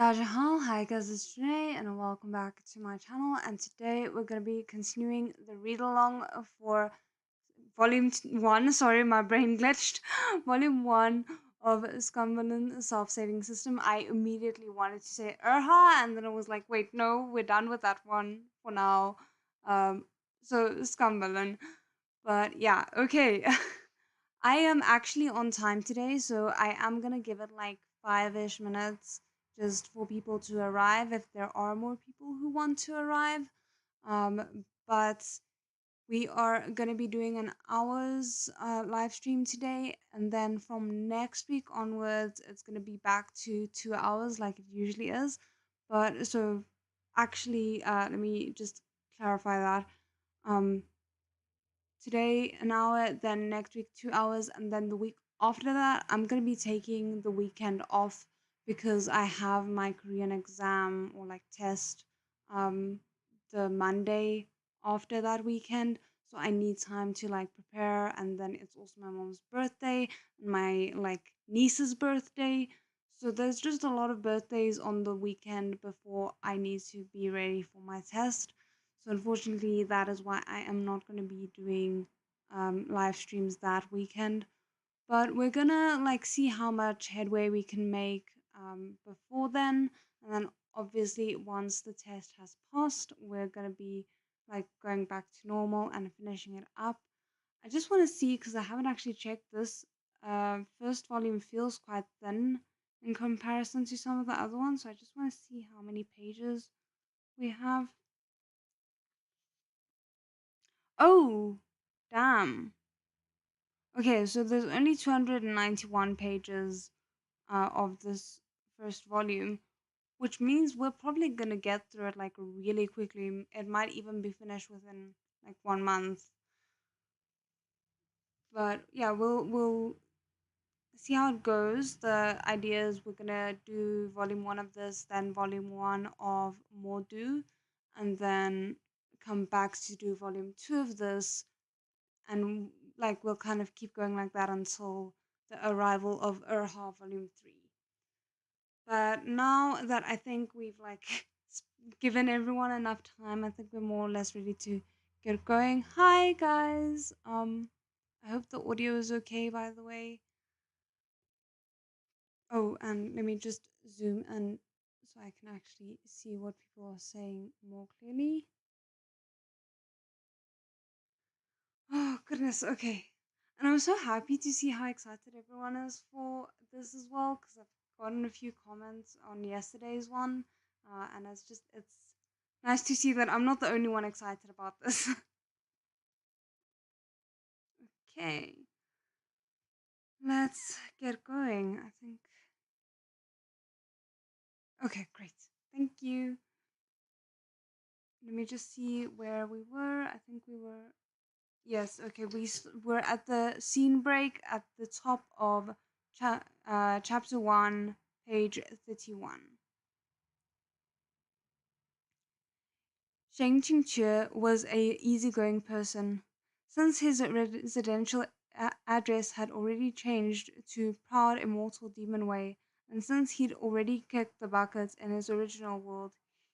Hi guys, it's Janae and welcome back to my channel, and today we're going to be continuing the read along for volume 1, sorry my brain glitched, volume 1 of Scumbag self-saving system. I immediately wanted to say ErHa and then I was like, wait, no, we're done with that one for now. Um, so Scumbag, but yeah, okay. I am actually on time today, so I am gonna give it like 5-ish minutes just for people to arrive if there are more people who want to arrive. But we are gonna be doing an hour's live stream today, and then from next week onwards, it's gonna be back to 2 hours like it usually is. But so actually, let me just clarify that. Um, Today an hour, then next week 2 hours, and then the week after that I'm gonna be taking the weekend off because I have my Korean exam or like test um the Monday after that weekend. So I need time to like prepare, and then it's also my mom's birthday and my like niece's birthday. So there's just a lot of birthdays on the weekend before I need to be ready for my test. So unfortunately, that is why I am not going to be doing live streams that weekend. But we're gonna like see how much headway we can make before then, and then obviously once the test has passed, we're gonna be like going back to normal and finishing it up. I just want to see because I haven't actually checked this. First volume feels quite thin in comparison to some of the other ones, so I just want to see how many pages we have. Oh, damn. Okay, so there's only 291 pages of this first volume, which means we're probably gonna get through it like really quickly. It might even be finished within like 1 month. But yeah, we'll see how it goes. The idea is we're gonna do volume 1 of this, then volume 1 of Modu, and then come back to do volume 2 of this, and like we'll kind of keep going like that until the arrival of ErHa Volume 3. But now that I think we've like given everyone enough time, I think we're more or less ready to get going. Hi guys. I hope the audio is okay, by the way. Oh, and let me just zoom in so I can actually see what people are saying more clearly. Oh goodness, okay. And I'm so happy to see how excited everyone is for this as well, because I've gotten a few comments on yesterday's one, and it's nice to see that I'm not the only one excited about this. Okay, let's get going. I think. Okay, great. Thank you. Let me just see where we were. I think we were. Yes, okay, we're at the scene break at the top of chapter 1, page 31. Shang Qingque was a easygoing person. Since his residential address had already changed to Proud Immortal Demon Way, and since he'd already kicked the bucket in his original world,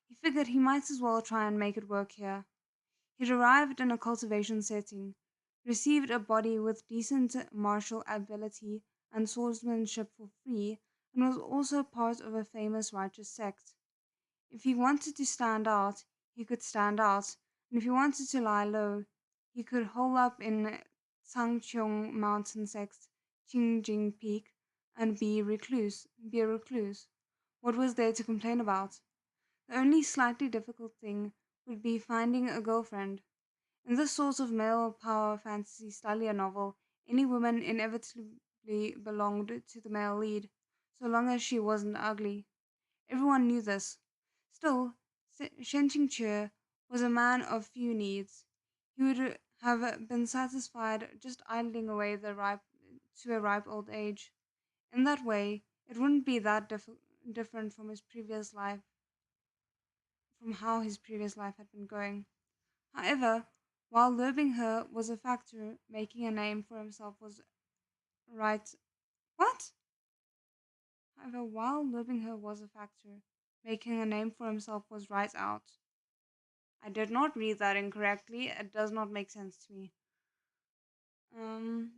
he figured he might as well try and make it work here. He'd arrived in a cultivation setting, received a body with decent martial ability and swordsmanship for free, and was also part of a famous righteous sect. If he wanted to stand out, he could stand out, and if he wanted to lie low, he could hole up in Sangcheong Mountain Sect's Qingjing Peak and be a recluse. What was there to complain about? The only slightly difficult thing would be finding a girlfriend. In this sort of male power fantasy stallion novel, any woman inevitably belonged to the male lead, so long as she wasn't ugly. Everyone knew this. Still, Shen Qingque was a man of few needs. He would have been satisfied just idling away to a ripe old age. In that way, it wouldn't be that different from his previous life, from how his previous life had been going. However, while loving her was a factor, making a name for himself was right. What? However, while loving her was a factor, making a name for himself was right out. I did not read that incorrectly. It does not make sense to me. Um,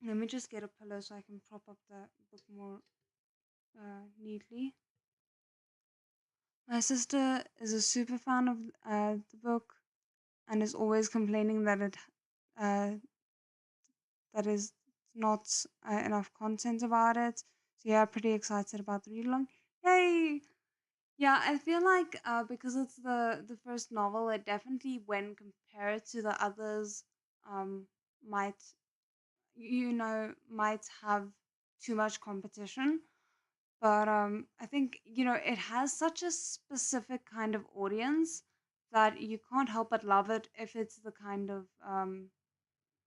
Let me just get a pillow so I can prop up the book more neatly. My sister is a super fan of the book and is always complaining that it uh, that is not enough content about it. So yeah, pretty excited about the read along. Yay! Yeah, I feel like because it's the first novel, it definitely, when compared to the others, um, might might have too much competition. But I think it has such a specific kind of audience that you can't help but love it if it's the kind of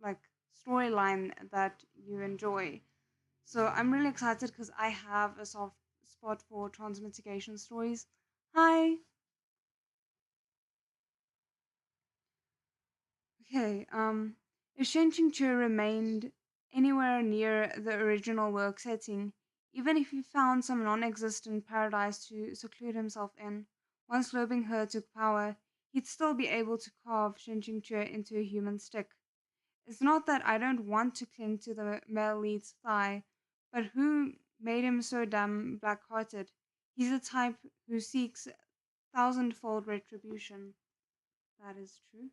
like storyline that you enjoy. So I'm really excited because I have a soft spot for transmitigation stories. Hi. Okay. If Shen Chu remained anywhere near the original work setting, even if he found some non-existent paradise to seclude himself in, once Lobing He took power, he'd still be able to carve Shen Chu into a human stick. It's not that I don't want to cling to the male lead's thigh, but who made him so damn black-hearted? He's the type who seeks thousandfold retribution. That is true.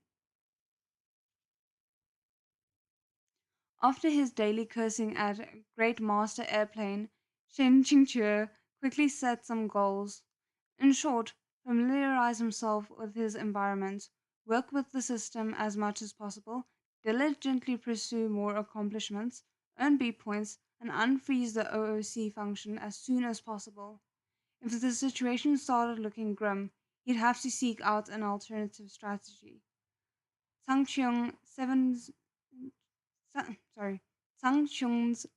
After his daily cursing at Great Master Airplane, Shen Qingque quickly set some goals. In short, familiarize himself with his environment, work with the system as much as possible, diligently pursue more accomplishments, earn B points, and unfreeze the OOC function as soon as possible. If the situation started looking grim, he'd have to seek out an alternative strategy. Changqiong 7 sorry, Changchung's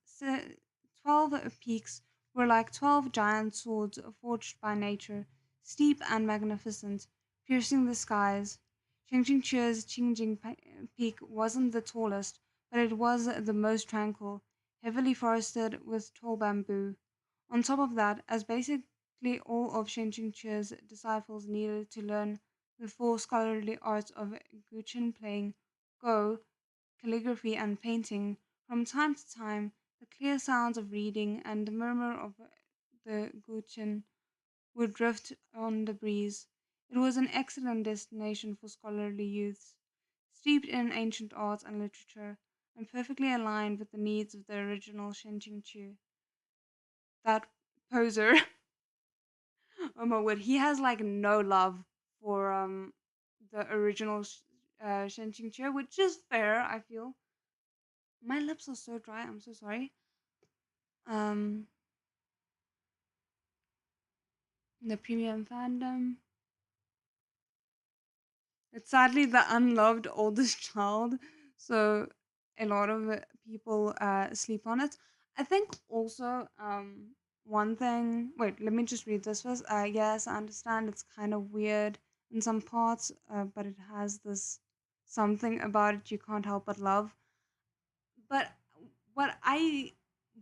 12 peaks were like 12 giant swords forged by nature, steep and magnificent, piercing the skies. Chengqingche's Qingjing Peak wasn't the tallest, but it was the most tranquil, heavily forested with tall bamboo. On top of that, as basically all of Chengqingche's disciples needed to learn the full scholarly arts of Guqin playing Go, calligraphy, and painting, from time to time the clear sounds of reading and the murmur of the Guqin would drift on the breeze. It was an excellent destination for scholarly youths, steeped in ancient art and literature, and perfectly aligned with the needs of the original Shenqingqu. That poser, oh my word, he has like no love for the original Shenqingqu, which is fair, I feel. My lips are so dry. I'm so sorry. Um, the premium fandom. It's sadly the unloved oldest child, so a lot of people sleep on it. I think also one thing. Wait, let me just read this first. Yes, I understand it's kind of weird in some parts, but it has this something about it you can't help but love. But what I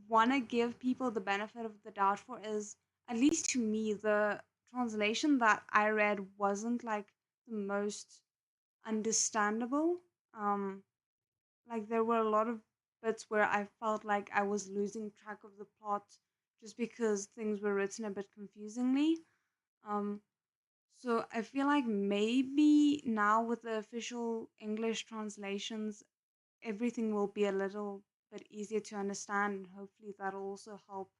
want to give people the benefit of the doubt for is, at least to me, the translation that I read wasn't like the most understandable. Um, like there were a lot of bits where I felt like I was losing track of the plot just because things were written a bit confusingly. Um, so I feel like maybe now with the official English translations, everything will be a little bit easier to understand, and hopefully that'll also help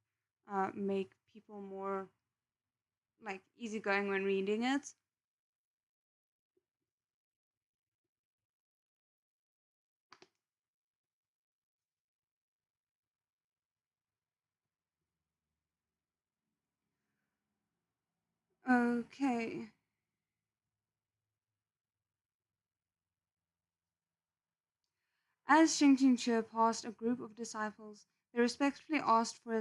make people more like easygoing when reading it. Okay. As Shingqingche passed a group of disciples, they respectfully asked for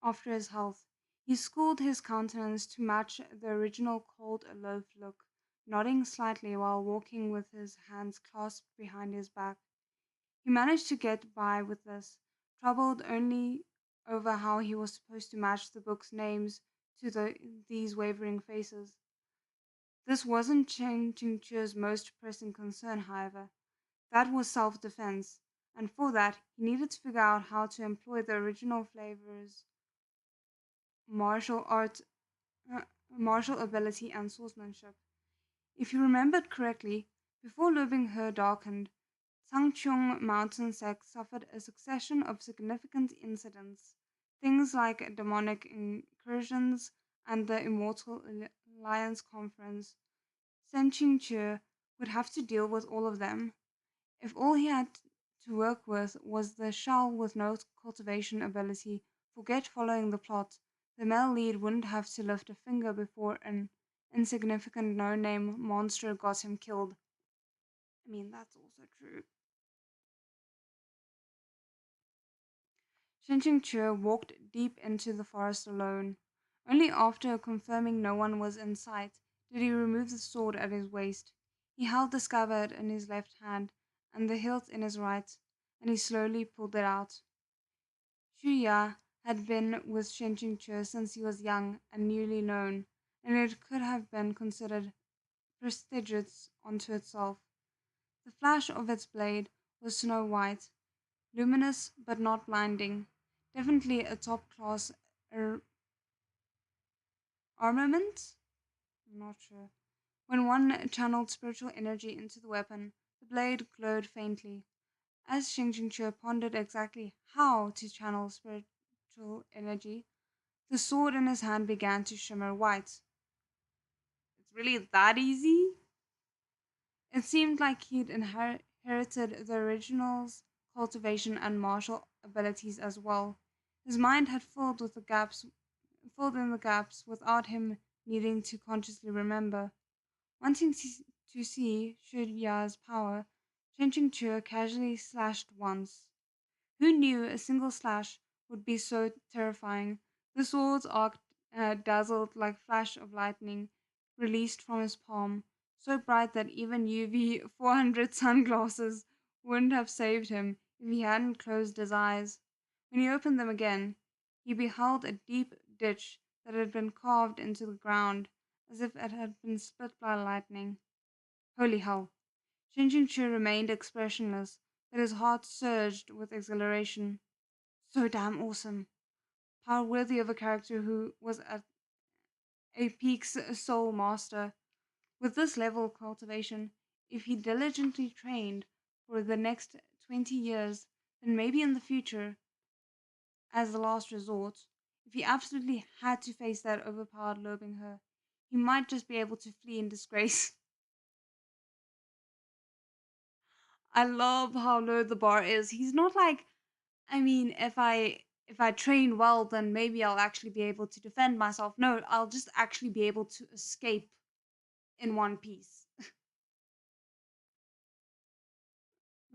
after his health. He schooled his countenance to match the original cold, aloof look, nodding slightly while walking with his hands clasped behind his back. He managed to get by with this, troubled only over how he was supposed to match the book's names to these wavering faces. This wasn't Chen Qingchu's most pressing concern, however. That was self-defense, and for that he needed to figure out how to employ the original flavor's martial art, uh, martial ability and swordsmanship. If you remembered correctly, before Lubing He darkened, Changchung Mountain sect suffered a succession of significant incidents, things like demonic incursions and the Immortal Alliance Conference. Sen Qingque would have to deal with all of them. If all he had to work with was the shell with no cultivation ability, forget following the plot. The male lead wouldn't have to lift a finger before an insignificant no-name monster got him killed. I mean, that's also true. Shinjing Chu walked deep into the forest alone. Only after confirming no one was in sight did he remove the sword at his waist. He held the scabbard in his left hand and the hilt in his right, and he slowly pulled it out. Shuya had been with Shinjing Chu since he was young and newly known, and it could have been considered prestigious unto itself. The flash of its blade was snow white, luminous but not blinding, definitely a top-class ar- armament? I'm not sure. When one channeled spiritual energy into the weapon, the blade glowed faintly. As Xing Jingche pondered exactly how to channel spiritual energy, the sword in his hand began to shimmer white. It's really that easy? It seemed like he'd inherited the original's cultivation and martial abilities as well. His mind had filled in the gaps without him needing to consciously remember. Wanting to see Shurya's power, Chen Qingque casually slashed once. Who knew a single slash would be so terrifying? The sword's arc dazzled like flash of lightning released from his palm, so bright that even UV 400 sunglasses wouldn't have saved him if he hadn't closed his eyes. When he opened them again, he beheld a deep ditch that had been carved into the ground as if it had been split by lightning. Holy hell! Shinjin-Chu remained expressionless, but his heart surged with exhilaration. So damn awesome. Power worthy of a character who was at a peak soul master. With this level of cultivation, if he diligently trained for the next 20 years, then maybe in the future, as the last resort, if he absolutely had to face that overpowered Lobing her, he might just be able to flee in disgrace. I love how low the bar is. He's not like, I mean, if I train well, then maybe I'll actually be able to defend myself. No, I'll just actually be able to escape in one piece.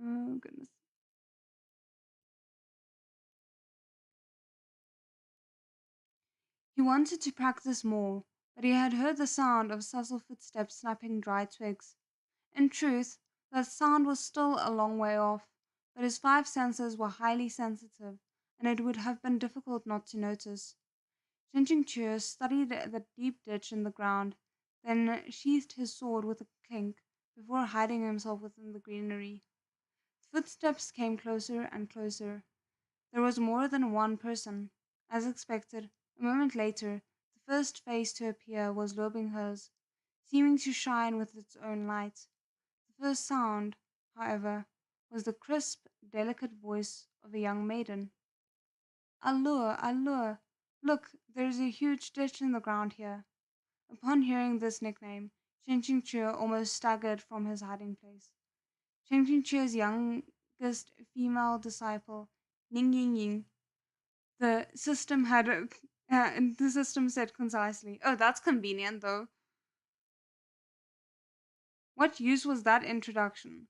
Oh goodness. He wanted to practice more, but he had heard the sound of subtle footsteps snapping dry twigs. In truth, that sound was still a long way off, but his five senses were highly sensitive, and it would have been difficult not to notice. Jinjing studied the deep ditch in the ground, then sheathed his sword with a clink before hiding himself within the greenery. The footsteps came closer and closer. There was more than one person. As expected, a moment later, the first face to appear was Lobingher's, seeming to shine with its own light. The first sound, however, was the crisp, delicate voice of a young maiden. Allure, allure! Look, there is a huge ditch in the ground here. Upon hearing this nickname, Chen Qingque almost staggered from his hiding place. Chen Qingque's youngest female disciple, Ning Ying Ying, the system said concisely. Oh, that's convenient, though. What use was that introduction?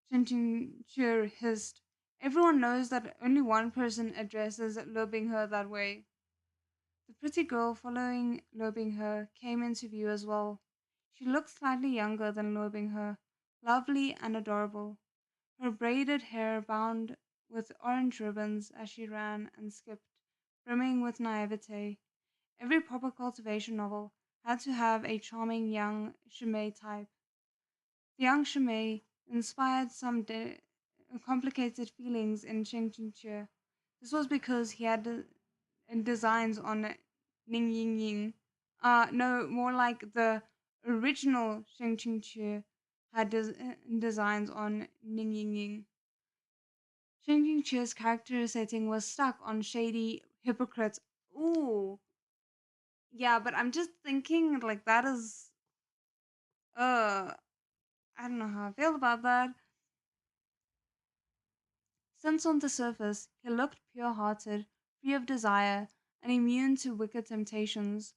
Chen Qingque hissed. Everyone knows that only one person addresses Lobing that way. The pretty girl following Lobing came into view as well. She looked slightly younger than Lobing, lovely and adorable, her braided hair bound with orange ribbons as she ran and skipped, brimming with naivete. Every proper cultivation novel had to have a charming young Shimei type. The young Shimei inspired some complicated feelings in Cheng Chingche. This was because he had designs on Ning Ying Ying. No, more like the original Cheng Chingche had designs on Ning Ying Ying. Cheng Chingche's character setting was stuck on shady hypocrites. Ooh, yeah, but I'm just thinking like that is uh I don't know how I feel about that. Since on the surface he looked pure hearted, free of desire, and immune to wicked temptations,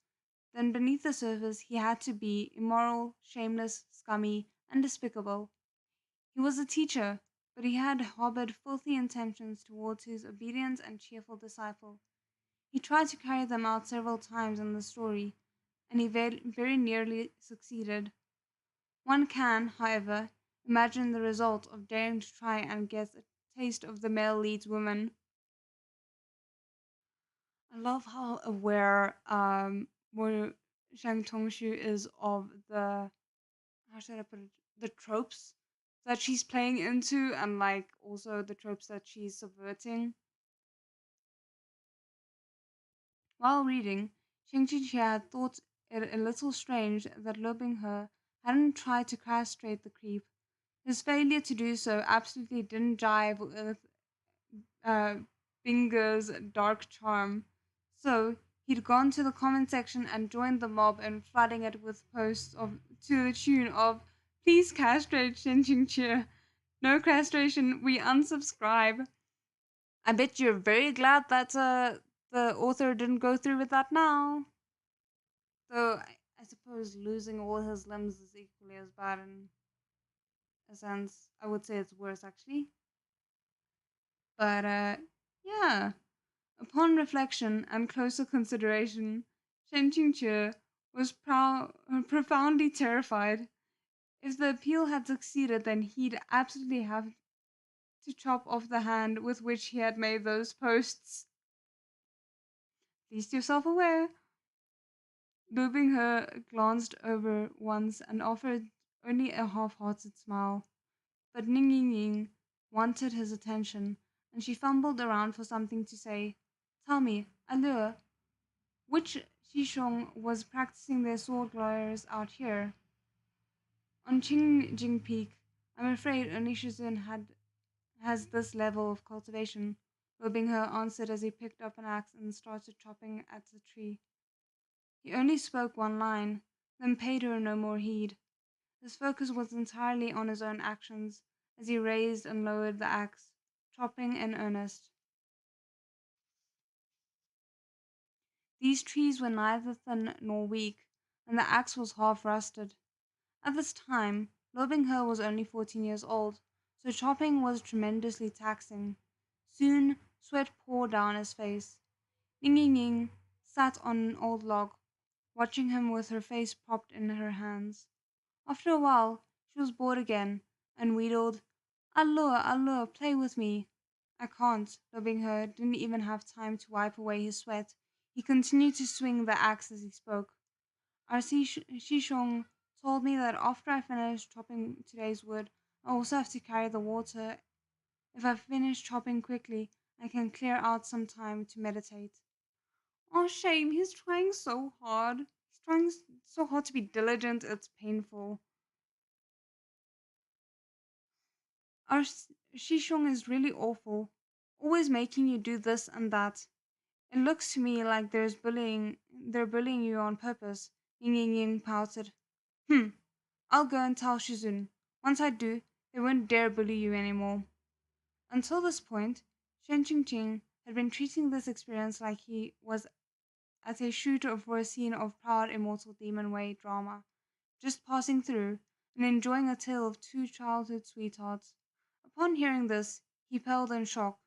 then beneath the surface he had to be immoral, shameless, scummy, and despicable. He was a teacher, but he had harbored filthy intentions towards his obedient and cheerful disciple. He tried to carry them out several times in the story, and he very nearly succeeded. One can, however, imagine the result of daring to try and get a taste of the male lead's woman. I love how aware Mo Shang Tongshu is of the, how should I put it, the tropes that she's playing into, and like also the tropes that she's subverting. While reading, Xing Qinxia had thought it a little strange that Lo Binghe hadn't tried to castrate the creep. His failure to do so absolutely didn't jive with uh, Binger's dark charm. So he'd gone to the comment section and joined the mob in flooding it with posts of to the tune of "Please castrate Shen Qingqie. No castration, we unsubscribe." I bet you're very glad that the author didn't go through with that now. Though I suppose losing all his limbs is equally as bad in a sense. I would say it's worse actually. But yeah. Upon reflection and closer consideration, Shen Qingqie was profoundly terrified. If the appeal had succeeded, then he'd absolutely have to chop off the hand with which he had made those posts. Please yourself aware. Looping her glanced over once and offered only a half-hearted smile. But Ning Ying Ying wanted his attention, and she fumbled around for something to say. Tell me, Allure, which Xishong was practicing their sword gliders out here? On Qingjing Peak, I'm afraid only Shizun has this level of cultivation, Lo Binghe answered as he picked up an axe and started chopping at the tree. He only spoke one line, then paid her no more heed. His focus was entirely on his own actions as he raised and lowered the axe, chopping in earnest. These trees were neither thin nor weak, and the axe was half rusted. At this time, Lo Binghe was only 14 years old, so chopping was tremendously taxing. Soon, sweat poured down his face. Ning Ying Ying sat on an old log, watching him with her face propped in her hands. After a while, she was bored again, and wheedled, Allure, Allure, play with me. I can't, Lo Binghe didn't even have time to wipe away his sweat. He continued to swing the axe as he spoke. Our Shishong told me that after I finish chopping today's wood, I also have to carry the water. If I finish chopping quickly, I can clear out some time to meditate. Oh, shame, he's trying so hard. He's trying so hard to be diligent, it's painful. Our Shishong is really awful, always making you do this and that. It looks to me like they're bullying you on purpose. Ying Ying Ying pouted. Hmm, I'll go and tell Shizun. Once I do, they won't dare bully you anymore. Until this point, Shen Qingqing had been treating this experience like he was at a shoot for a scene of proud immortal demon way drama, just passing through and enjoying a tale of two childhood sweethearts. Upon hearing this, he paled in shock.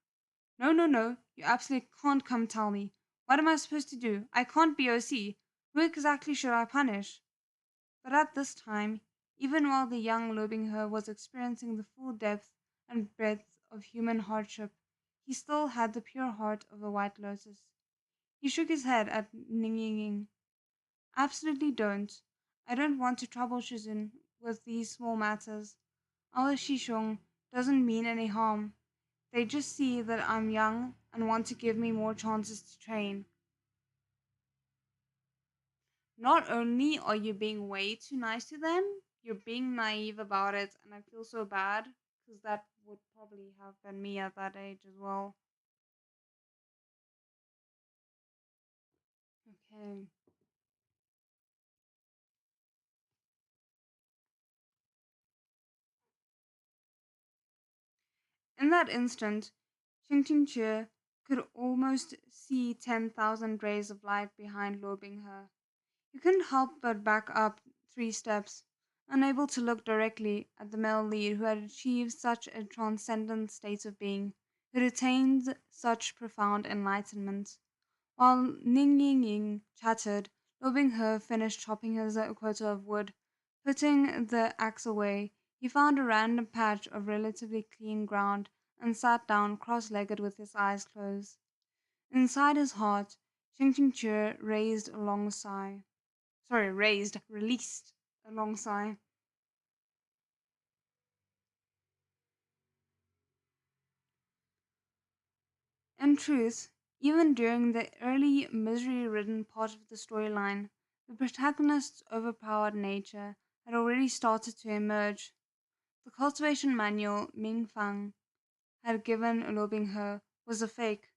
No, no, no, you absolutely can't come tell me. What am I supposed to do? I can't be OC. Who exactly should I punish? But at this time, even while the young Lobingher was experiencing the full depth and breadth of human hardship, he still had the pure heart of a white lotus. He shook his head at Ning Ying. Absolutely don't. I don't want to trouble Shizun with these small matters. Our Shishong doesn't mean any harm. They just see that I'm young and want to give me more chances to train. Not only are you being way too nice to them, you're being naive about it, and I feel so bad because that would probably have been me at that age as well. Okay. In that instant, Ching Ching Che could almost see 10,000 rays of light behind Lo Binghe. He couldn't help but back up 3 steps, unable to look directly at the male lead who had achieved such a transcendent state of being, who had attained such profound enlightenment. While Ning Ying Ying chattered, Lo Binghe finished chopping his quota of wood. Putting the axe away, he found a random patch of relatively clean ground and sat down cross-legged with his eyes closed. Inside his heart, Ching Ching Che raised a long sigh. Released a long sigh. In truth, even during the early misery-ridden part of the storyline, the protagonist's overpowered nature had already started to emerge. The cultivation manual Ming Fang had given Lo Binghe was a fake.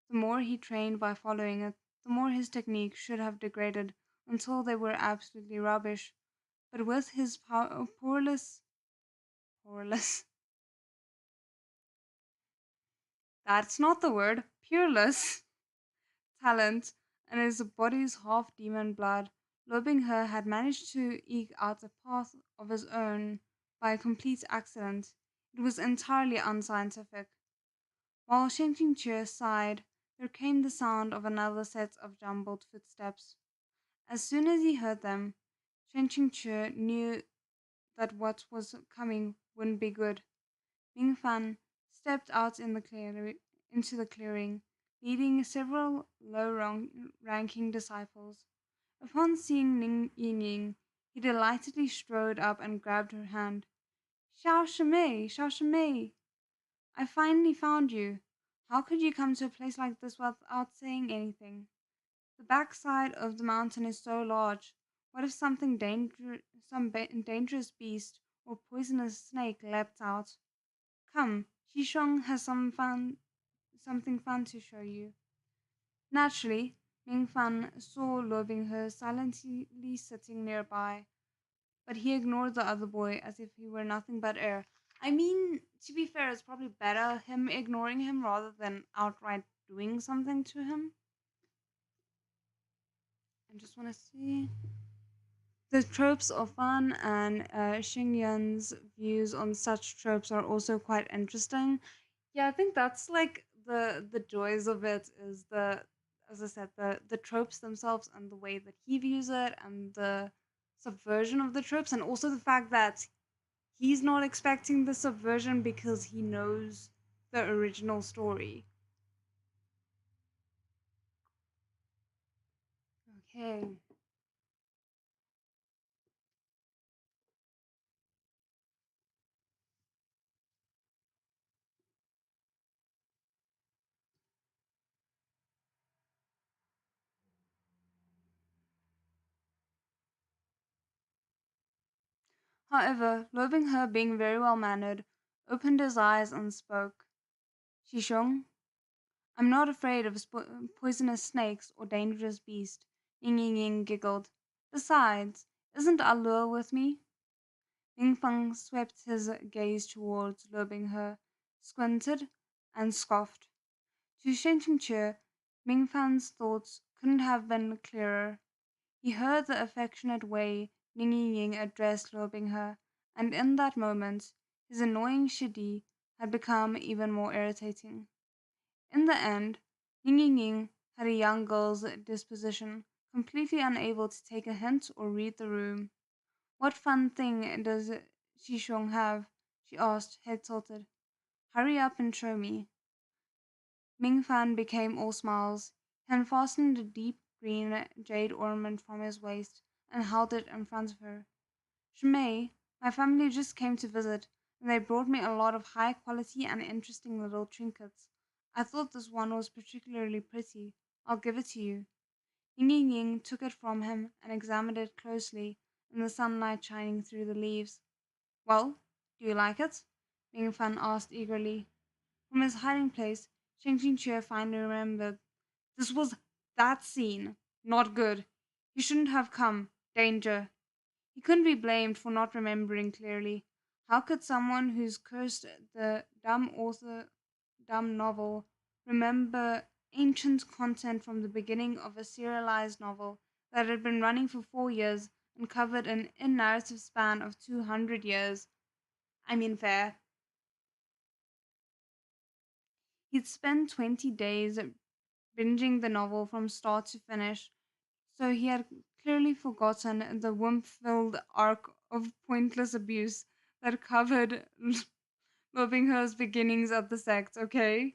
The more he trained by following it, the more his technique should have degraded until they were absolutely rubbish. But with his powerless, that's not the word, peerless talent and his body's half demon blood, Lo Binghe had managed to eke out a path of his own by a complete accident. It was entirely unscientific. While Shen Qingque sighed, there came the sound of another set of jumbled footsteps. As soon as he heard them, Shen Qingque knew that what was coming wouldn't be good. Ming Fan stepped out into the clearing, leading several low-ranking disciples. Upon seeing Ning Ying, he delightedly strode up and grabbed her hand. Xiao Shimei, Xiao Shimei, I finally found you. How could you come to a place like this without saying anything? The backside of the mountain is so large. What if dangerous beast or poisonous snake leapt out? Come, Xishong has something fun to show you. Naturally, Ming Fan saw Lo Binghe silently sitting nearby, but he ignored the other boy as if he were nothing but air. I mean, to be fair, it's probably better him ignoring him rather than outright doing something to him. I just want to see. The tropes are fun, and Xingyun's views on such tropes are also quite interesting. Yeah, I think that's like the joys of it is the as I said the tropes themselves and the way that he views it and the subversion of the tropes and also the fact that he's not expecting the subversion because he knows the original story. Okay. However, loving her being very well mannered, opened his eyes and spoke. Shishong, I'm not afraid of poisonous snakes or dangerous beasts. Ying Ying Ying giggled. Besides, isn't Allure with me? Ming Feng swept his gaze towards Lo Binghe, squinted, and scoffed. To Shen Qingque, Ming Fan's thoughts couldn't have been clearer. He heard the affectionate way Ning Ying addressed Lo Binghe, and in that moment his annoying Shidi had become even more irritating. In the end, Ning Ying had a young girl's disposition, completely unable to take a hint or read the room. What fun thing does Xishong have? She asked, head tilted. Hurry up and show me. Ming Fan became all smiles. He unfastened a deep green jade ornament from his waist and held it in front of her. Shmei, my family just came to visit, and they brought me a lot of high quality and interesting little trinkets. I thought this one was particularly pretty. I'll give it to you. Ying Ying took it from him and examined it closely in the sunlight shining through the leaves. Well, do you like it? Ming Fan asked eagerly. From his hiding place, Sheng Qingque finally remembered. This was that scene. Not good. You shouldn't have come. Danger. He couldn't be blamed for not remembering clearly. How could someone who's cursed the dumb novel remember ancient content from the beginning of a serialized novel that had been running for 4 years and covered an in narrative span of 200 years? I mean, fair. He'd spent 20 days binging the novel from start to finish, so he had clearly forgotten the wimp-filled arc of pointless abuse that covered Lobingher's beginnings of the sect, okay?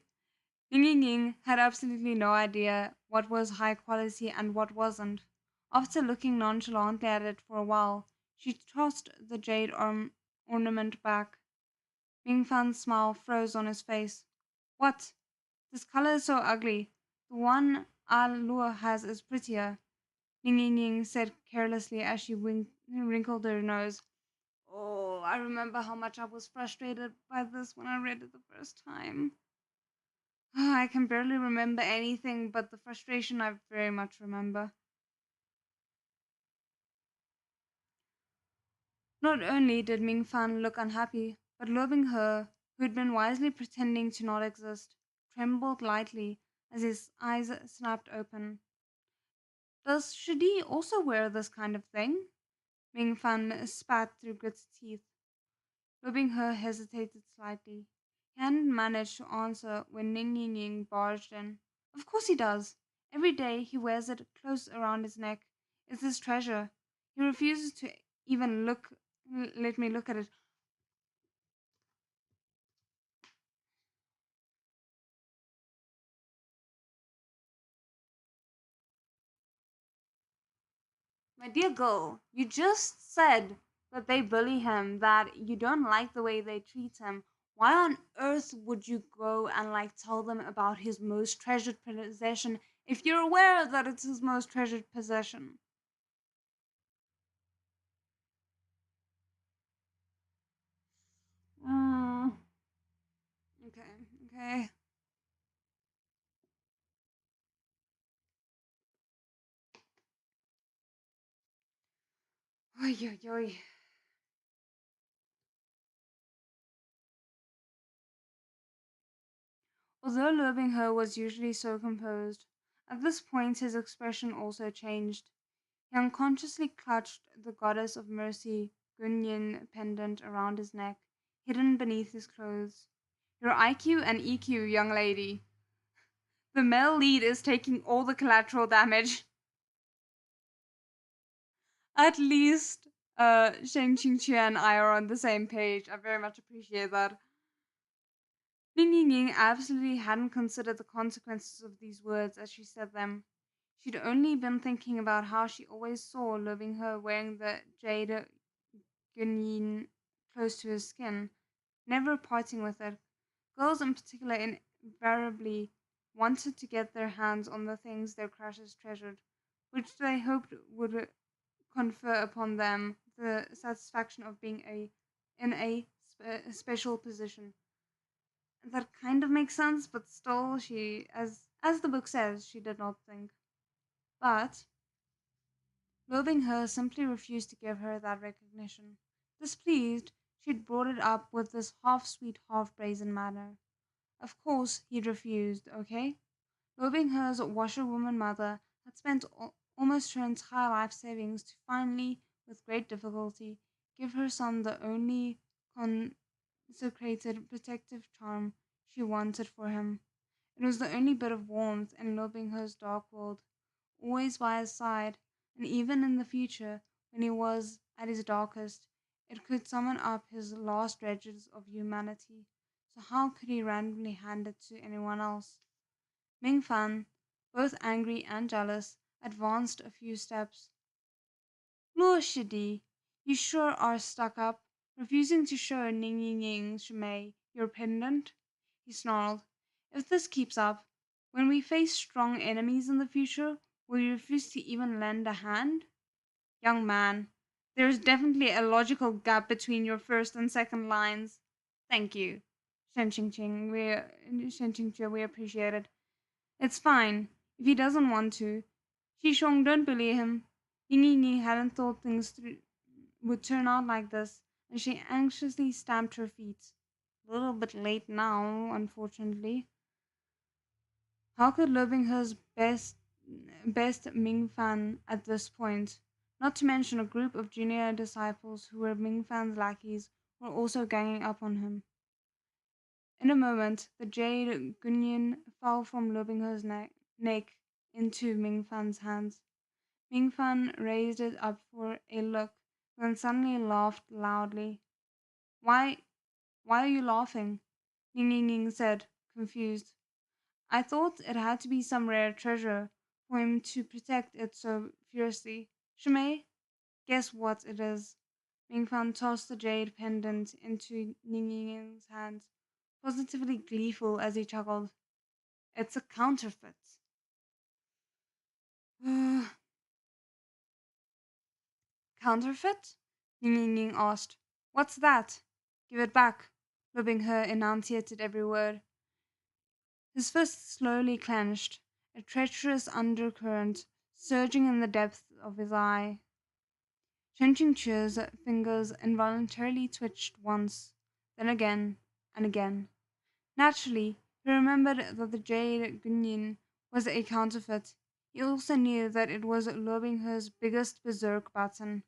Ying Ying Ying had absolutely no idea what was high quality and what wasn't. After looking nonchalantly at it for a while, she tossed the ornament back. Ming Fan's smile froze on his face. What? This color is so ugly. The one Alua has is prettier. Ning Ying Ying said carelessly as she wrinkled her nose. Oh, I remember how much I was frustrated by this when I read it the first time. I can barely remember anything, but the frustration I very much remember. Not only did Ming Fan look unhappy, but Loving Her, who had been wisely pretending to not exist, trembled lightly as his eyes snapped open. Does Shidi also wear this kind of thing? Ming Fan spat through gritted teeth. Loving Her hesitated slightly. He hadn't managed to answer when Ning Ying Ying barged in. Of course he does. Every day he wears it close around his neck. It's his treasure. He refuses to even let me look at it. My dear girl, you just said that they bully him, that you don't like the way they treat him. Why on earth would you go and tell them about his most treasured possession if you're aware that it's his most treasured possession? Mm, okay, okay. Oy, oy, oy. Although loving her was usually so composed, at this point his expression also changed. He unconsciously clutched the goddess of mercy Gunyin pendant around his neck, hidden beneath his clothes. Your IQ and EQ, young lady. The male lead is taking all the collateral damage. At least Sheng Qingque and I are on the same page. I very much appreciate that. Ning Ying Ying absolutely hadn't considered the consequences of these words as she said them. She'd only been thinking about how she always saw loving her wearing the jade Gunyin close to his skin, never parting with it. Girls in particular invariably wanted to get their hands on the things their crushes treasured, which they hoped would confer upon them the satisfaction of being in a special position. That kind of makes sense, but still, as the book says, she did not think. But loving her simply refused to give her that recognition. Displeased, she'd brought it up with this half sweet, half brazen manner. Of course, he'd refused, okay? Loving her's washerwoman mother had spent almost her entire life savings to finally, with great difficulty, give her son the only consecrated protective charm she wanted for him. It was the only bit of warmth in loving her's dark world, always by his side, and even in the future, when he was at his darkest, it could summon up his last dredges of humanity. So how could he randomly hand it to anyone else? Ming Fan, both angry and jealous, advanced a few steps. Lord Shidi, you sure are stuck up, refusing to show Ning Ying Ying Shumei your pendant, he snarled. If this keeps up, when we face strong enemies in the future, will you refuse to even lend a hand? Young man, there is definitely a logical gap between your first and second lines. Thank you. Shen Qingque, we appreciate it. It's fine, if he doesn't want to. Shishong, don't bully him. Ying Ying Ying hadn't thought things through would turn out like this, and she anxiously stamped her feet. A little bit late now, unfortunately. How could Lobingher's best Ming Fan at this point, not to mention a group of junior disciples who were Ming Fan's lackeys, were also ganging up on him? In a moment, the jade Gunyan fell from Lobingher's neck into Ming Fan's hands. Ming Fan raised it up for a look, then suddenly laughed loudly. Why, why are you laughing? Ning Ying Ying said, confused. I thought it had to be some rare treasure for him to protect it so fiercely. Shumei, guess what it is? Ming Fan tossed the jade pendant into Ning Ying Ying's hands, positively gleeful as he chuckled. It's a counterfeit. Counterfeit? Ning Ying Ying asked. What's that? Give it back. Her enunciated every word. His fist slowly clenched, a treacherous undercurrent surging in the depths of his eye. Chen Qingque's fingers involuntarily twitched once, then again and again. Naturally, he remembered that the jade Gunyin was a counterfeit. He also knew that it was Lobingher's biggest berserk button.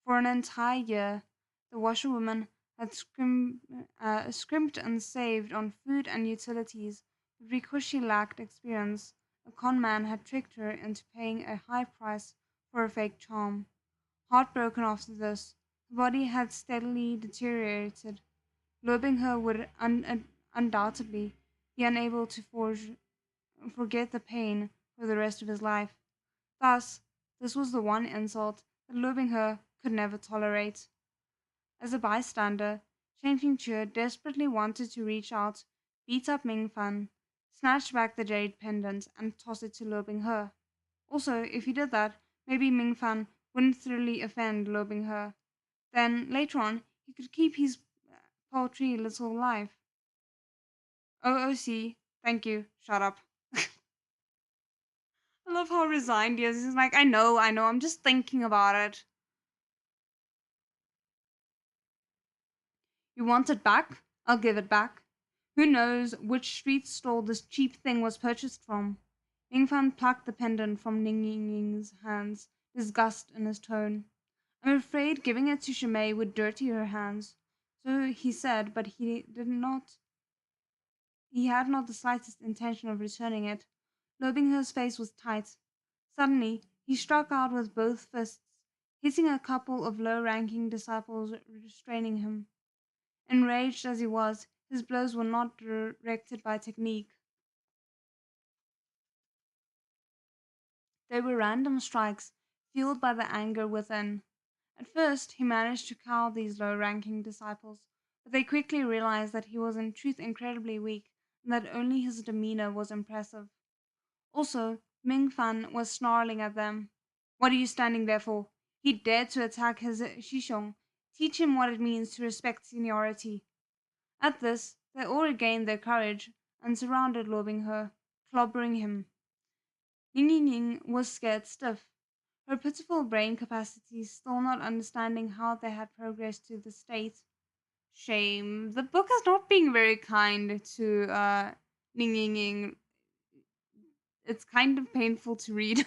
For an entire year, the washerwoman had scrimped and saved on food and utilities, but because she lacked experience, a con man had tricked her into paying a high price for a fake charm. Heartbroken after this, her body had steadily deteriorated. Lobingher would undoubtedly be unable to forget the pain for the rest of his life. Thus, this was the one insult that Lobingher could never tolerate. As a bystander, Chen Qingque desperately wanted to reach out, beat up Ming Fan, snatch back the jade pendant, and toss it to Lobingher. Also, if he did that, maybe Ming Fan wouldn't thoroughly offend Lobingher. Then, later on, he could keep his paltry little life. OOC, thank you, shut up. I love how resigned he is. He's like, I know, I'm just thinking about it. You want it back? I'll give it back. Who knows which street stall this cheap thing was purchased from? Ming Fan plucked the pendant from Ning Ying Ying's hands, disgust in his tone. I'm afraid giving it to Shumei would dirty her hands. So he said, but he had not the slightest intention of returning it. Lobingher's face was tight. Suddenly, he struck out with both fists, hitting a couple of low-ranking disciples restraining him. Enraged as he was, his blows were not directed by technique. They were random strikes, fueled by the anger within. At first, he managed to cow these low-ranking disciples, but they quickly realized that he was in truth incredibly weak, and that only his demeanor was impressive. Also, Ming Fan was snarling at them. What are you standing there for? He dared to attack his Shishong. Teach him what it means to respect seniority. At this, they all regained their courage and surrounded Lobingher, clobbering him. Ning Ying Ying was scared stiff, her pitiful brain capacity still not understanding how they had progressed to this state. Shame. The book is not being very kind to Ning Ying Ying. It's kind of painful to read.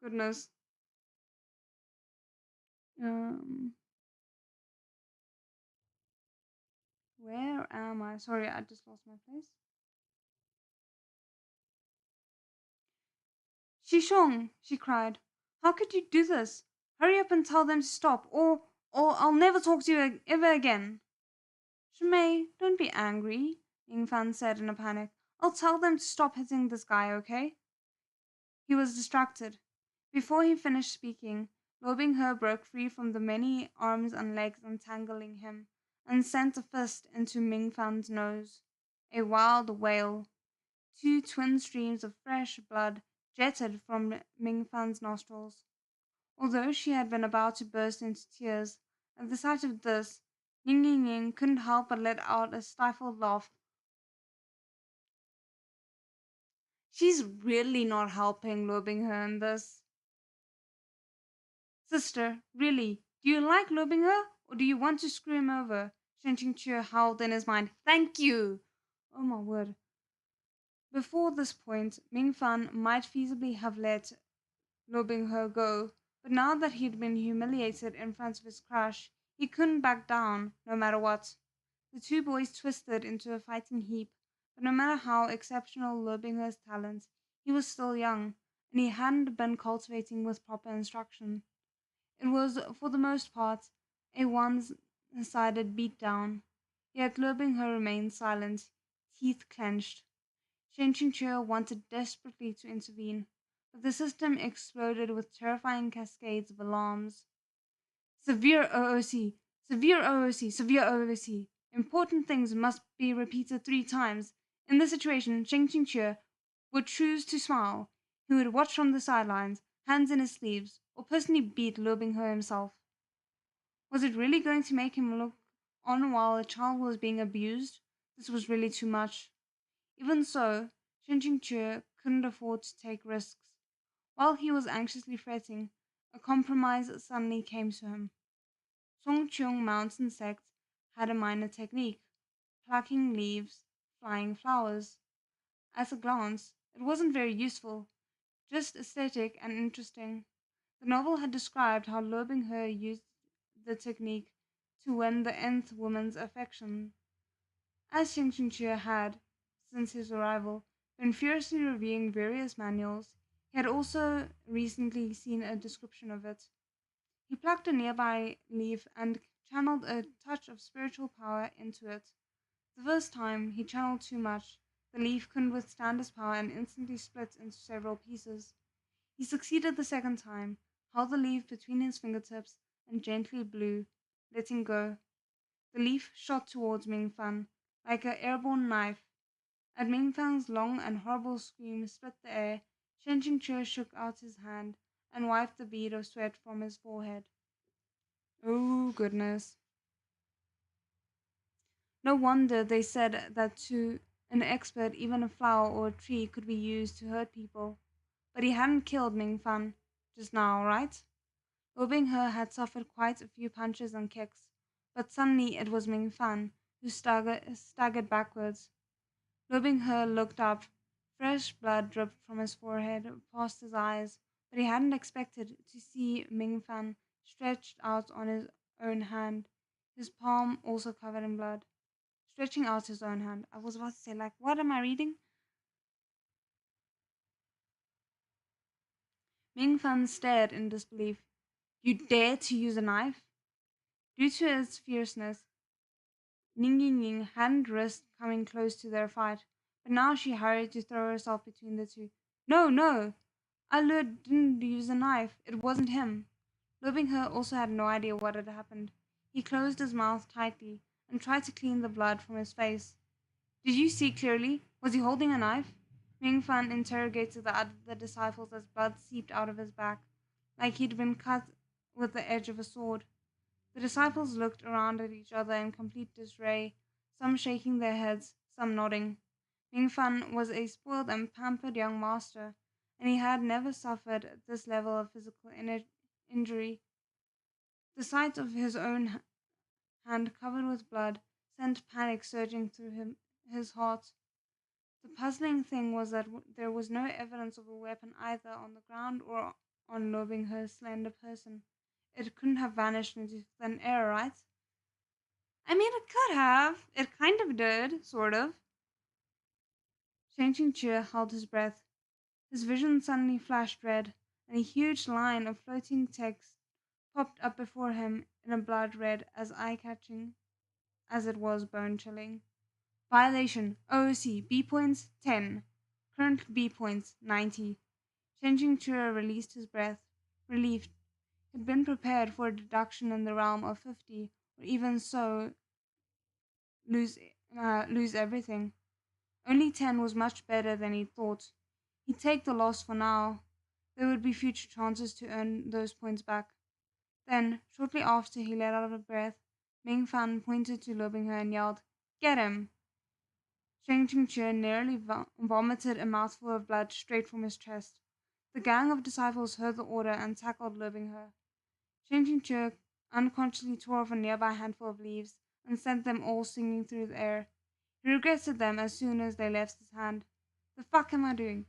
Goodness. Um, where am I? Sorry, I just lost my place. Shishong, she cried. How could you do this? Hurry up and tell them to stop, or I'll never talk to you ever again. Shumei, don't be angry, Ying Fan said in a panic. I'll tell them to stop hitting this guy, okay? He was distracted. Before he finished speaking, Lobing Her broke free from the many arms and legs entangling him and sent a fist into Ming Fan's nose. A wild wail. Two twin streams of fresh blood jetted from Ming Fan's nostrils. Although she had been about to burst into tears, at the sight of this, Ying Ying Ying couldn't help but let out a stifled laugh. She's really not helping Lobing Her in this. Sister, really, do you like Lobing Her, or do you want to screw him over? Shen Qingque howled in his mind. Thank you! Oh my word. Before this point, Ming Fan might feasibly have let Lobing Her go, but now that he'd been humiliated in front of his crush, he couldn't back down, no matter what. The two boys twisted into a fighting heap, but no matter how exceptional Lobing Her's talent, he was still young, and he hadn't been cultivating with proper instruction. It was, for the most part, a one-sided beatdown, yet Lobing Her remained silent, teeth clenched. Shen Qingque wanted desperately to intervene, but the system exploded with terrifying cascades of alarms. Severe OOC, severe OOC, severe OOC. Important things must be repeated 3 times. In this situation, Shen Qingque would choose to smile. He would watch from the sidelines, hands in his sleeves, or personally beat Lobing Ho himself. Was it really going to make him look on while a child was being abused? This was really too much. Even so, Shen Qingque couldn't afford to take risks. While he was anxiously fretting, a compromise suddenly came to him. Songqiong Mountain insect had a minor technique, plucking leaves, flying flowers. At a glance, it wasn't very useful, just aesthetic and interesting. The novel had described how Lobing Her used the technique to win the nth woman's affection. As Xing Qingque had, since his arrival, been furiously reviewing various manuals, he had also recently seen a description of it. He plucked a nearby leaf and channeled a touch of spiritual power into it. The first time he channeled too much, the leaf couldn't withstand his power and instantly split into several pieces. He succeeded the second time, held the leaf between his fingertips, and gently blew, letting go. The leaf shot towards Ming Fan, like an airborne knife. At Ming Fan's long and horrible scream split the air, Shen Qingque shook out his hand and wiped the bead of sweat from his forehead. Oh, goodness. No wonder they said that to an expert even a flower or a tree could be used to hurt people. But he hadn't killed Ming Fan just now, right? Obing He had suffered quite a few punches and kicks, but suddenly it was Ming Fan who staggered backwards. Lobing He looked up. Fresh blood dripped from his forehead past his eyes, but he hadn't expected to see Ming Fan stretched out on his own hand, his palm also covered in blood. Stretching out his own hand. I was about to say, like, what am I reading? Ming Fan stared in disbelief. You dare to use a knife? Due to its fierceness, Ning Ying Ying hadn't risked coming close to their fight, but now she hurried to throw herself between the two. No, no! Alur didn't use a knife. It wasn't him. Lobing He also had no idea what had happened. He closed his mouth tightly and tried to clean the blood from his face. Did you see clearly? Was he holding a knife? Ming Fan interrogated the other disciples as blood seeped out of his back, like he'd been cut with the edge of a sword. The disciples looked around at each other in complete disarray, some shaking their heads, some nodding. Ming Fan was a spoiled and pampered young master, and he had never suffered this level of physical injury. The sight of his own hand covered with blood sent panic surging through his heart. The puzzling thing was that there was no evidence of a weapon either on the ground or on Lobing Her's slender person. It couldn't have vanished into thin air, right? I mean, it could have. It kind of did, sort of. Changing cheer held his breath. His vision suddenly flashed red, and a huge line of floating text popped up before him in a blood red as eye-catching as it was bone-chilling. Violation OOC B points 10. Current B points 90. Changing Chura released his breath, relieved. He'd been prepared for a deduction in the realm of 50, or even so, lose, lose everything. Only 10 was much better than he'd thought. He'd take the loss for now. There would be future chances to earn those points back. Then, shortly after he let out a breath, Ming Fan pointed to Lobing Her and yelled, "Get him!" Shang Ching nearly vomited a mouthful of blood straight from his chest. The gang of disciples heard the order and tackled Lobing Her. Shang Ching unconsciously tore off a nearby handful of leaves and sent them all singing through the air. He regretted them as soon as they left his hand. The fuck am I doing?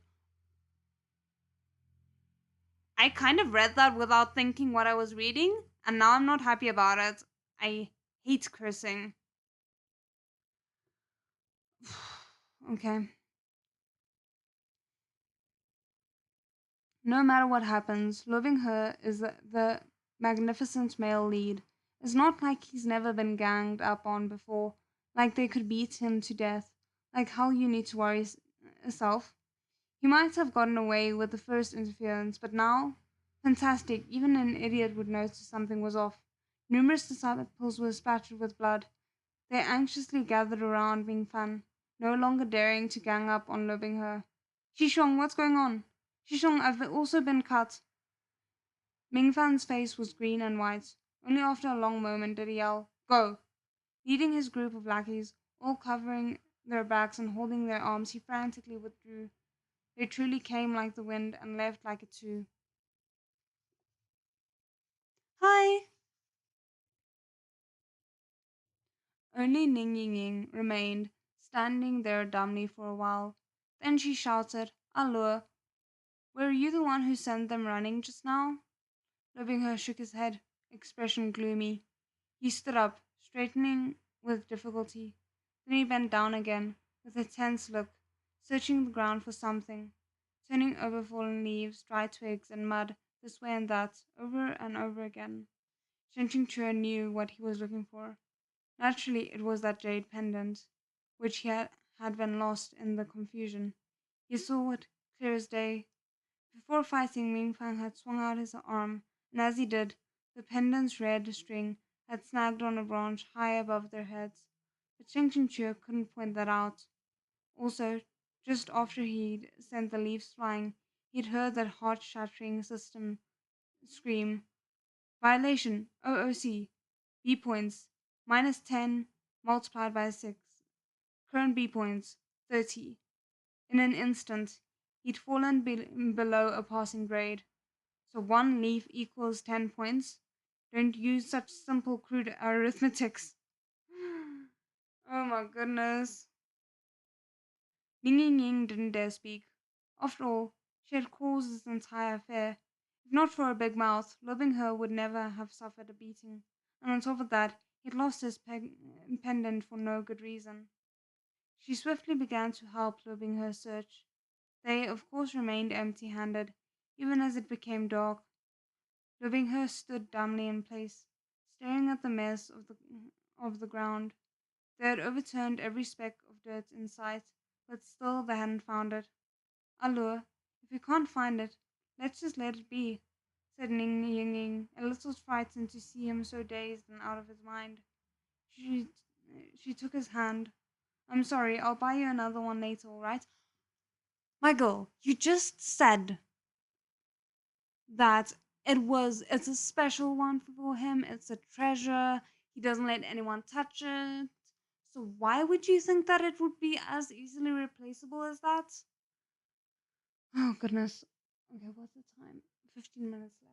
I kind of read that without thinking what I was reading, and now I'm not happy about it. I hate cursing. Okay. No matter what happens, loving her is the magnificent male lead. It's not like he's never been ganged up on before, like they could beat him to death, like how you need to worry yourself. He might have gotten away with the first interference, but now, fantastic, even an idiot would notice something was off. Numerous disciples were splattered with blood. They anxiously gathered around Ming Fan, no longer daring to gang up on Lobing Her. Shishong, what's going on? Shishong, I've also been cut. Ming Fan's face was green and white. Only after a long moment did he yell, "Go!" Leading his group of lackeys, all covering their backs and holding their arms, he frantically withdrew. They truly came like the wind and left like it too. Hi! Only Ning Ying Ying remained, standing there dumbly for a while. Then she shouted, "Allure, were you the one who sent them running just now?" Her shook his head, expression gloomy. He stood up, straightening with difficulty. Then he bent down again, with a tense look, searching the ground for something, turning over fallen leaves, dry twigs, and mud this way and that, over and over again. Shen Chua knew what he was looking for. Naturally, it was that jade pendant, which had been lost in the confusion. He saw it clear as day. Before fighting, Ming Fang had swung out his arm, and as he did, the pendant's red string had snagged on a branch high above their heads. But Cheng Ching Chua couldn't point that out. Also, just after he'd sent the leaves flying, he'd heard that heart-shattering system scream, "Violation, OOC, B points, minus 10 multiplied by 6, current B points, 30. In an instant, he'd fallen below a passing grade. So one leaf equals 10 points. Don't use such simple, crude arithmetics. Oh my goodness. Ning Ying Ying didn't dare speak. After all, she had caused this entire affair. If not for her big mouth, loving her would never have suffered a beating. And on top of that, he'd lost his pendant for no good reason. She swiftly began to help loving her search. They, of course, remained empty handed, even as it became dark. Loving her stood dumbly in place, staring at the mess of the ground. They had overturned every speck of dirt in sight, but still they hadn't found it. "Allure, if you can't find it, let's just let it be," said Ning Ying Ying, a little frightened to see him so dazed and out of his mind. She, she took his hand. "I'm sorry, I'll buy you another one later, all right?" "My girl, you just said that it's a special one for him, it's a treasure, he doesn't let anyone touch it. So why would you think that it would be as easily replaceable as that?" Oh goodness. Okay, what's the time? 15 minutes left.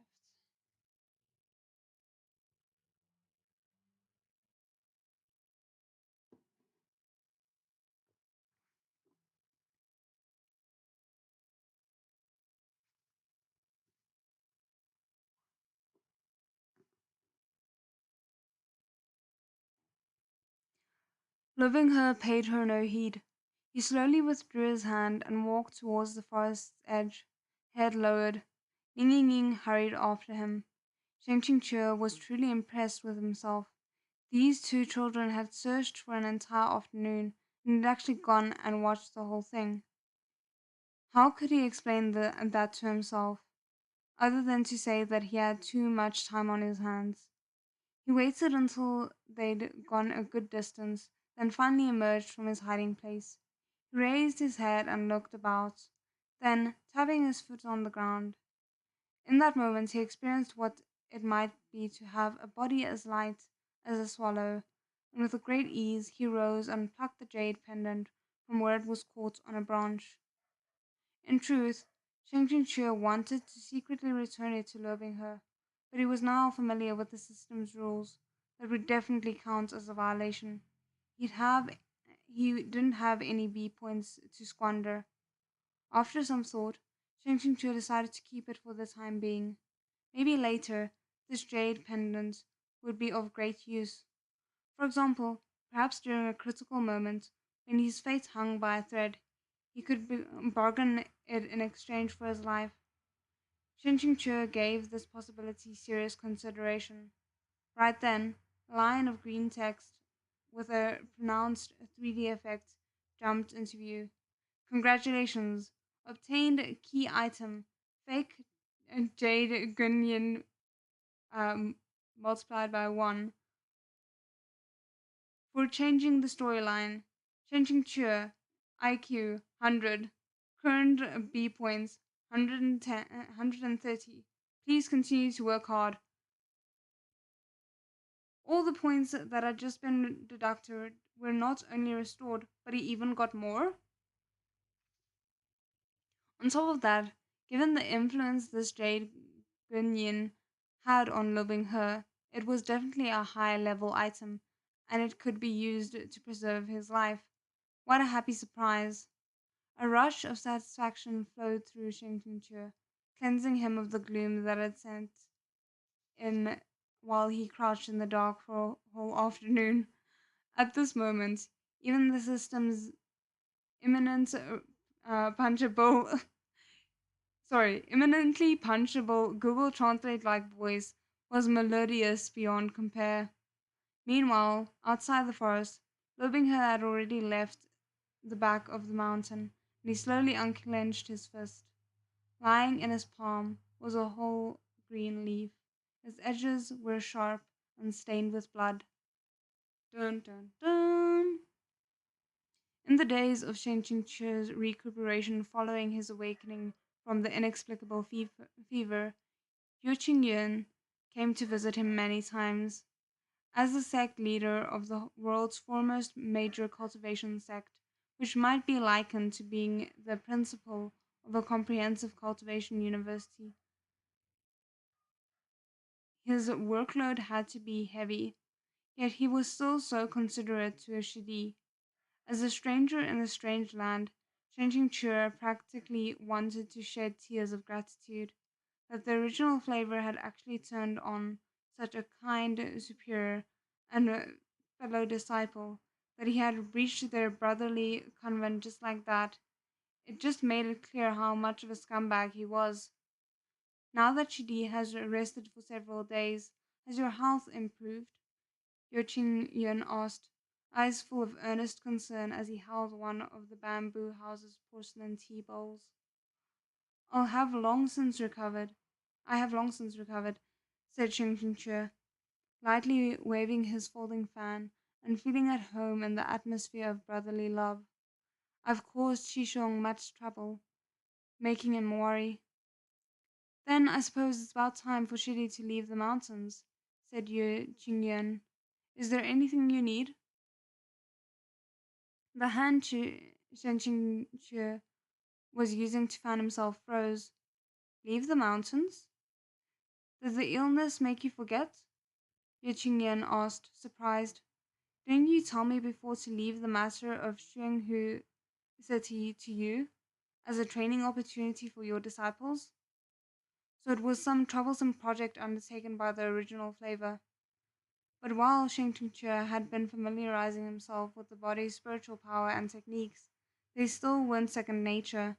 Loving her paid her no heed. He slowly withdrew his hand and walked towards the forest's edge, head lowered. Ning Ying Ying hurried after him. Sheng Ching Chua was truly impressed with himself. These two children had searched for an entire afternoon, and he'd actually gone and watched the whole thing. How could he explain that to himself, other than to say that he had too much time on his hands? He waited until they'd gone a good distance, then finally emerged from his hiding place. He raised his head and looked about, then, tapping his foot on the ground, in that moment he experienced what it might be to have a body as light as a swallow, and with great ease he rose and plucked the jade pendant from where it was caught on a branch. In truth, Shang Qingque wanted to secretly return it to loving her, but he was now familiar with the system's rules that would definitely count as a violation. He'd have he didn't have any B points to squander. After some thought, Shang Qingque decided to keep it for the time being. Maybe later this jade pendant would be of great use. For example, perhaps during a critical moment, when his fate hung by a thread, he could bargain it in exchange for his life. Shin Ching gave this possibility serious consideration. Right then, a line of green text with a pronounced 3D effect jumped into view. Congratulations! Obtained key item. Fake Jade Gunyan um, multiplied by 1. For changing the storyline. Changing Chua. IQ 100. Current B points 110, 130. Please continue to work hard. All the points that had just been deducted were not only restored, but he even got more. On top of that, given the influence this Jade Gunyan had on loving her, it was definitely a high level item, and it could be used to preserve his life. What a happy surprise! A rush of satisfaction flowed through Shinkinchu, cleansing him of the gloom that had set in while he crouched in the dark for a whole afternoon. At this moment, even the system's imminent punchable imminently punchable Google Translate like voice was melodious beyond compare. Meanwhile, outside the forest, Lobingher had already left the back of the mountain, and he slowly unclenched his fist. Lying in his palm was a whole green leaf. Its edges were sharp and stained with blood. Dun dun dun! In the days of Shen Qingqi's recuperation following his awakening from the inexplicable fever, Yu Qingyun came to visit him many times. As the sect leader of the world's foremost major cultivation sect, which might be likened to being the principal of a comprehensive cultivation university, his workload had to be heavy, yet he was still so considerate to a Shidi. As a stranger in a strange land, Changing Chura practically wanted to shed tears of gratitude that the original flavor had actually turned on such a kind superior and fellow disciple, that he had reached their brotherly convent just like that. It just made it clear how much of a scumbag he was. Now that Shidi has rested for several days, has your health improved? Yo Ching Yun asked, eyes full of earnest concern as he held one of the bamboo house's porcelain tea bowls. "I'll have long since recovered. I have long since recovered," said Ching Ching lightly waving his folding fan and feeling at home in the atmosphere of brotherly love. "I've caused Shishong much trouble, making him worry." "Then I suppose it's about time for Shidi to leave the mountains," said Yu Qingyun. "Is there anything you need?" The hand Shen Qingque was using to fan himself froze. "Leave the mountains? Did the illness make you forget?" Yu Qingyan asked, surprised. "Didn't you tell me before to leave the matter of Xuanhu City to you, as a training opportunity for your disciples?" So it was some troublesome project undertaken by the original flavor. But while Sheng Chua had been familiarizing himself with the body's spiritual power and techniques, they still weren't second nature.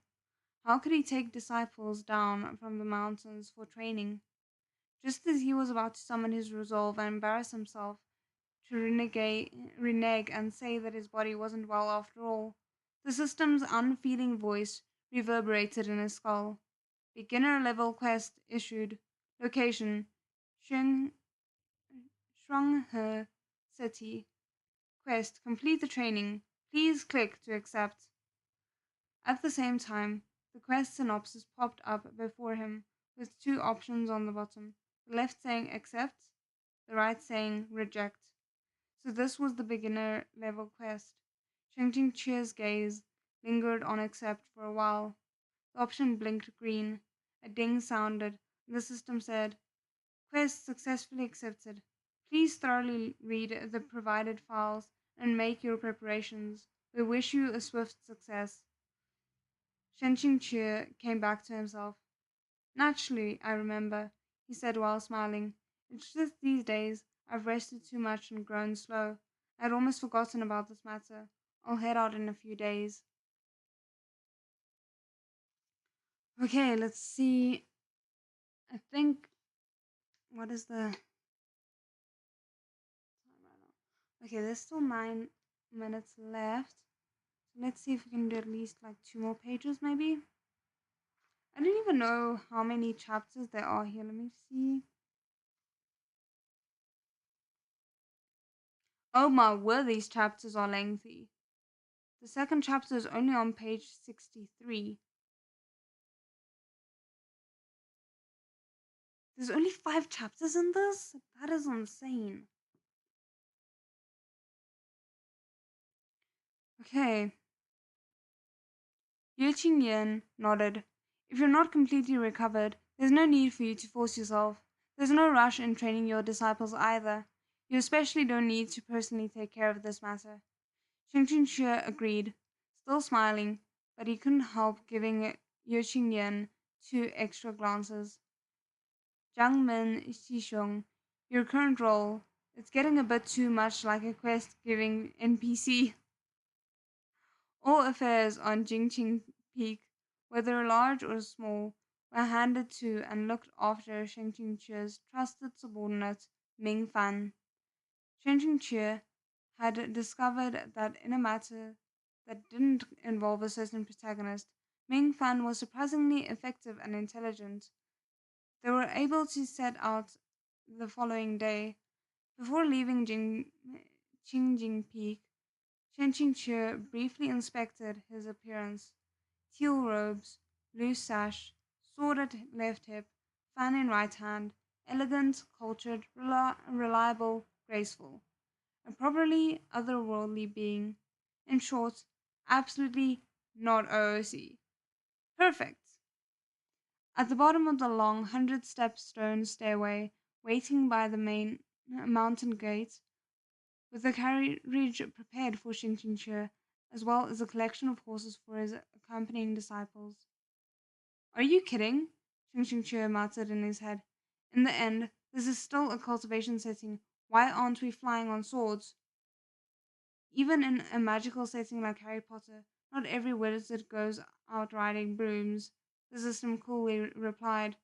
How could he take disciples down from the mountains for training? Just as he was about to summon his resolve and embarrass himself, to renege and say that his body wasn't well after all. The system's unfeeling voice reverberated in his skull. Beginner level quest issued. Location: Xiang, Shuanghe City. Quest: complete the training. Please click to accept. At the same time, the quest synopsis popped up before him with two options on the bottom, the left saying accept, the right saying reject. So this was the beginner level quest. Shang Chi's gaze lingered on accept for a while. The option blinked green. A ding sounded, and the system said, quest successfully accepted. Please thoroughly read the provided files and make your preparations. We wish you a swift success. Shen Qingqi came back to himself. Naturally, I remember, he said while smiling. It's just these days I've rested too much and grown slow. I'd almost forgotten about this matter. I'll head out in a few days. Okay, let's see. I think. What is the time right now? Okay, there's still 9 minutes left. So let's see if we can do at least like 2 more pages, maybe. I don't even know how many chapters there are here. Let me see. Oh my word, these chapters are lengthy. The second chapter is only on page 63. There's only 5 chapters in this? That is insane. Okay. Yu Qingyan nodded. If you're not completely recovered, there's no need for you to force yourself. There's no rush in training your disciples either. You especially don't need to personally take care of this matter. Xing Qingxue agreed, still smiling, but he couldn't help giving Yu Qingyan 2 extra glances. Jiangmen Xishong, your current role, it's getting a bit too much like a quest-giving NPC. All affairs on Jingqing Peak, whether large or small, were handed to and looked after Shen Qingque's trusted subordinate, Ming Fan. Shen Qingque had discovered that in a matter that didn't involve a certain protagonist, Ming Fan was surprisingly effective and intelligent. They were able to set out the following day. Before leaving Qingjing Peak, Shen Qingque briefly inspected his appearance. Teal robes, loose sash, sword at left hip, fan in right hand, elegant, cultured, reliable, graceful. A properly otherworldly being. In short, absolutely not OOC. Perfect. At the bottom of the long 100-step stone stairway, waiting by the main mountain gate, with the carriage prepared for Xingqingche, as well as a collection of horses for his accompanying disciples. Are you kidding? Xingqingche muttered in his head. In the end, this is still a cultivation setting. Why aren't we flying on swords? Even in a magical setting like Harry Potter, not every wizard goes out riding brooms, the system coolly replied.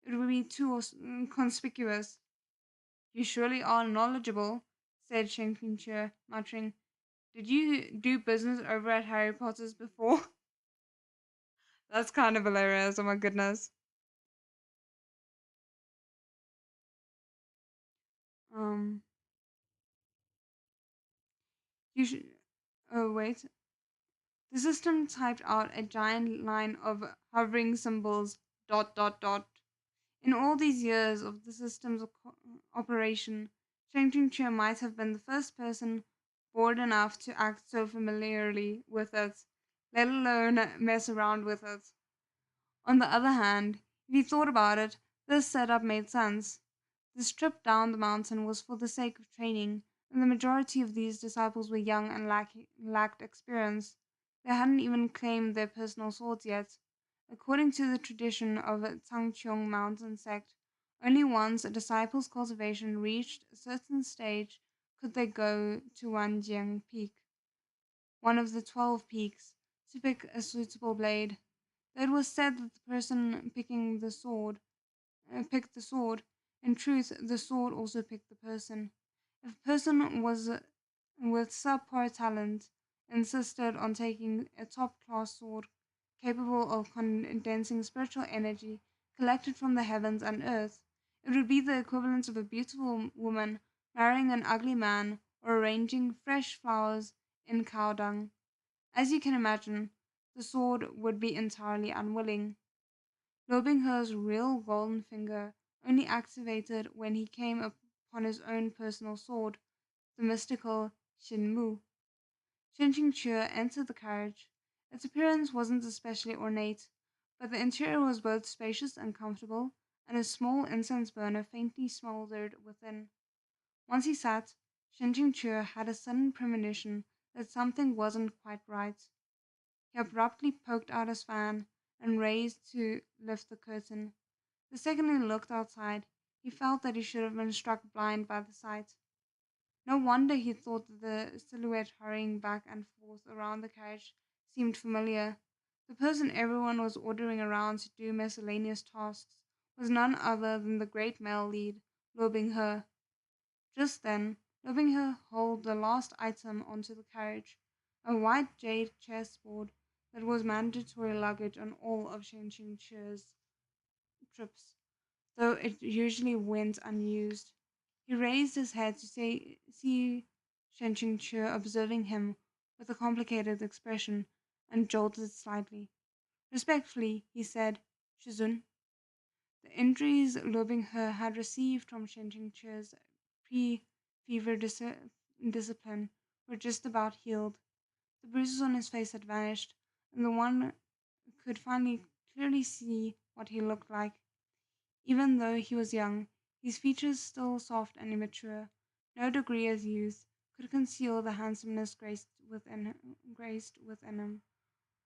It would be too conspicuous. You surely are knowledgeable, said Shenkincher, muttering. Did you do business over at Harry Potter's before? That's kind of hilarious, oh my goodness. Um, you should. Oh, wait. The system typed out a giant line of hovering symbols, dot, dot, dot. In all these years of the system's operation, Cheng Ching might have been the first person bored enough to act so familiarly with it, let alone mess around with it. On the other hand, if you thought about it, this setup made sense. This trip down the mountain was for the sake of training, and the majority of these disciples were young and lacked experience. They hadn't even claimed their personal swords yet. According to the tradition of the Tangqiong mountain sect, only once a disciple's cultivation reached a certain stage could they go to Wanjiang Peak, one of the 12 peaks, to pick a suitable blade. It was said that the person picked the sword. In truth, the sword also picked the person. If a person was with subpar talent insisted on taking a top class sword capable of condensing spiritual energy collected from the heavens and earth, it would be the equivalent of a beautiful woman marrying an ugly man or arranging fresh flowers in cow dung. As you can imagine, the sword would be entirely unwilling. Lobingher's real golden finger only activated when he came upon his own personal sword, the mystical Shinmu. Shinjingche entered the carriage. Its appearance wasn't especially ornate, but the interior was both spacious and comfortable, and a small incense burner faintly smoldered within. Once he sat, Shinjingche had a sudden premonition that something wasn't quite right. He abruptly poked out his fan and raised to lift the curtain. The second he looked outside, he felt that he should have been struck blind by the sight. No wonder he thought that the silhouette hurrying back and forth around the carriage seemed familiar. The person everyone was ordering around to do miscellaneous tasks was none other than the great male lead, Lobinghe. Just then, Lobinghe hauled the last item onto the carriage, a white jade chessboard that was mandatory luggage on all of Shenxingche's trips, though it usually went unused. He raised his head to see Shen Qingque observing him with a complicated expression, and jolted slightly. Respectfully, he said, Shizun. The injuries Lobinghe had received from Shen Qingque's pre-fever discipline were just about healed. The bruises on his face had vanished, and the one could finally clearly see what he looked like. Even though he was young, his features still soft and immature, no degree of youth could conceal the handsomeness graced within him.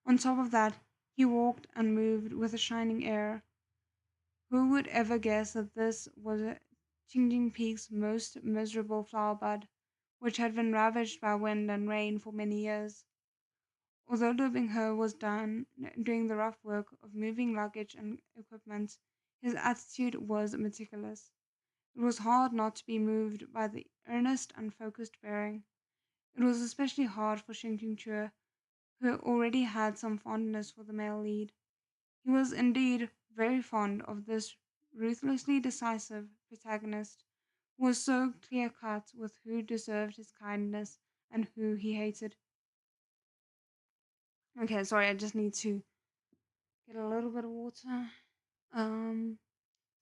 On top of that, he walked and moved with a shining air. Who would ever guess that this was Qingjing Peak's most miserable flower bud, which had been ravaged by wind and rain for many years? Although Lubinghe was doing the rough work of moving luggage and equipment, his attitude was meticulous. It was hard not to be moved by the earnest and focused bearing. It was especially hard for Shinjingche, who already had some fondness for the male lead. He was indeed very fond of this ruthlessly decisive protagonist, who was so clear cut with who deserved his kindness and who he hated. Okay, sorry, I just need to get a little bit of water. Um,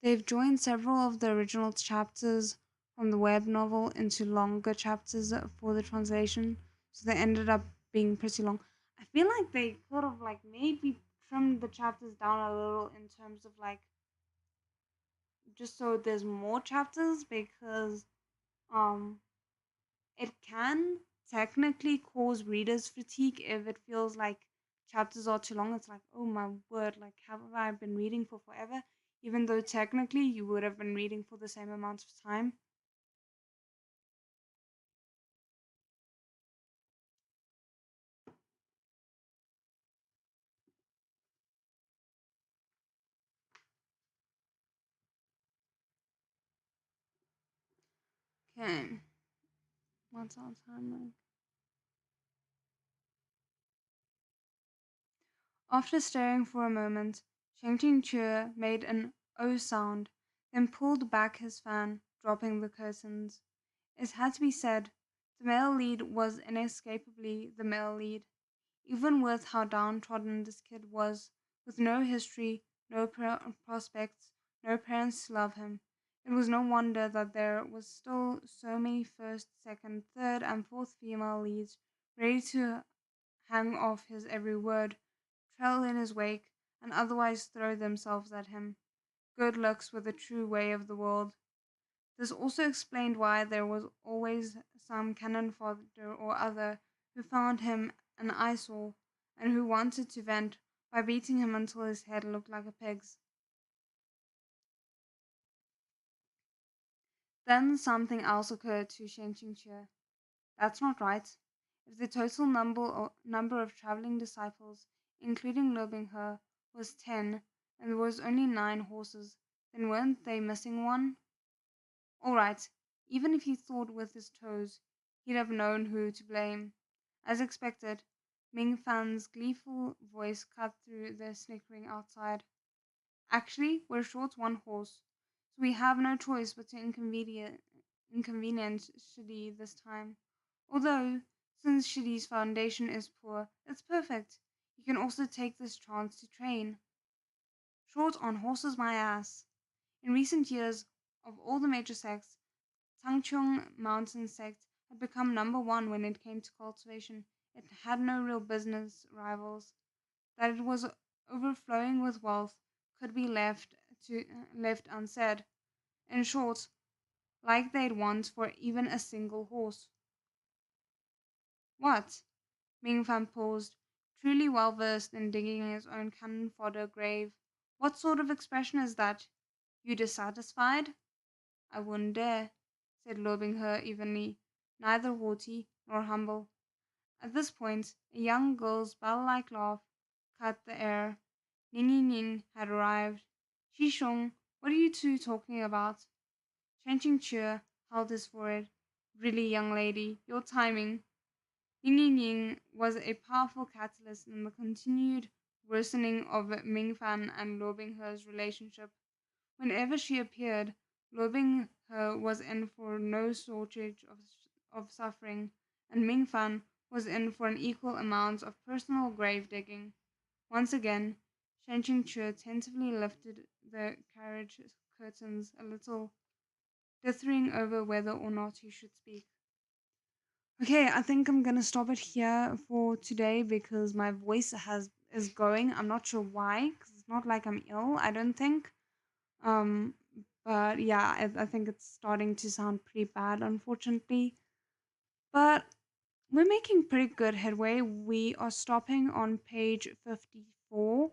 they've joined several of the original chapters from the web novel into longer chapters for the translation, so they ended up being pretty long. I feel like they could have like maybe trimmed the chapters down a little in terms of like just so there's more chapters because um it can technically cause readers fatigue if it feels like chapters are too long. It's like, oh my word, like have I been reading for forever? Even though technically you would have been reading for the same amount of time. Okay, what's our time like? After staring for a moment, Shang Chue made an "oh" sound, then pulled back his fan, dropping the curtains. It had to be said, the male lead was inescapably the male lead, even with how downtrodden this kid was, with no history, no prospects, no parents to love him. It was no wonder that there was still so many first, second, third, and fourth female leads ready to hang off his every word, trail in his wake, and otherwise throw themselves at him. Good looks were the true way of the world. This also explained why there was always some cannon fodder or other who found him an eyesore, and who wanted to vent by beating him until his head looked like a pig's. Then something else occurred to Shen Qingque. That's not right. If the total number of traveling disciples, including Lobinghe, was 10, and there was only 9 horses, then weren't they missing one? All right, Even if he thought with his toes, he'd have known who to blame. As expected, Ming Fan's gleeful voice cut through the snickering outside. Actually, we're short one horse, so we have no choice but to inconvenience Shidi this time. Although, since Shidi's foundation is poor, it's perfect. You can also take this chance to train. Short on horses, my ass. In recent years, of all the major sects, Tangchung Mountain sect had become number one when it came to cultivation. It had no real business rivals. That it was overflowing with wealth could be left unsaid. In short, like they'd want for even a single horse. What? Ming Fan paused, truly well versed in digging his own cannon fodder grave. What sort of expression is that? You dissatisfied? I wouldn't dare, said Lo Her evenly, neither haughty nor humble. At this point, a young girl's bell-like laugh cut the air. Ning Ning had arrived. Shishong, what are you two talking about? Chen Chua held his forehead. Really, young lady, your timing. Ning Ning was a powerful catalyst in the continued worsening of Ming Fan and Lo Her's relationship. Whenever she appeared, Lo Her was in for no shortage of suffering, and Ming Fan was in for an equal amount of personal grave digging. Once again, Shen Chua tentatively lifted the carriage curtains a little, dithering over whether or not he should speak. Okay, I think I'm gonna stop it here for today because my voice has is going. I'm not sure why, because it's not like I'm ill, I don't think. Um, but yeah, I think it's starting to sound pretty bad, unfortunately. But we're making pretty good headway. We are stopping on page 54.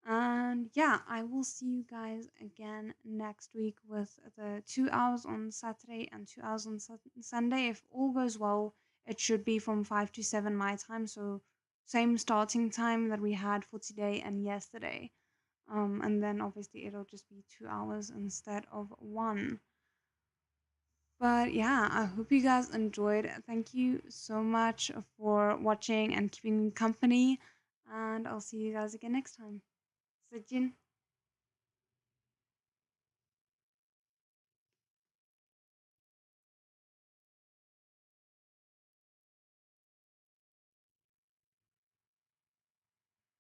And yeah, I will see you guys again next week with the 2 hours on Saturday and 2 hours on Sunday. If all goes well, it should be from 5 to 7 my time. So, same starting time that we had for today and yesterday. And then obviously it'll just be 2 hours instead of one. But yeah, I hope you guys enjoyed. Thank you so much for watching and keeping me company. And I'll see you guys again next time. 再见。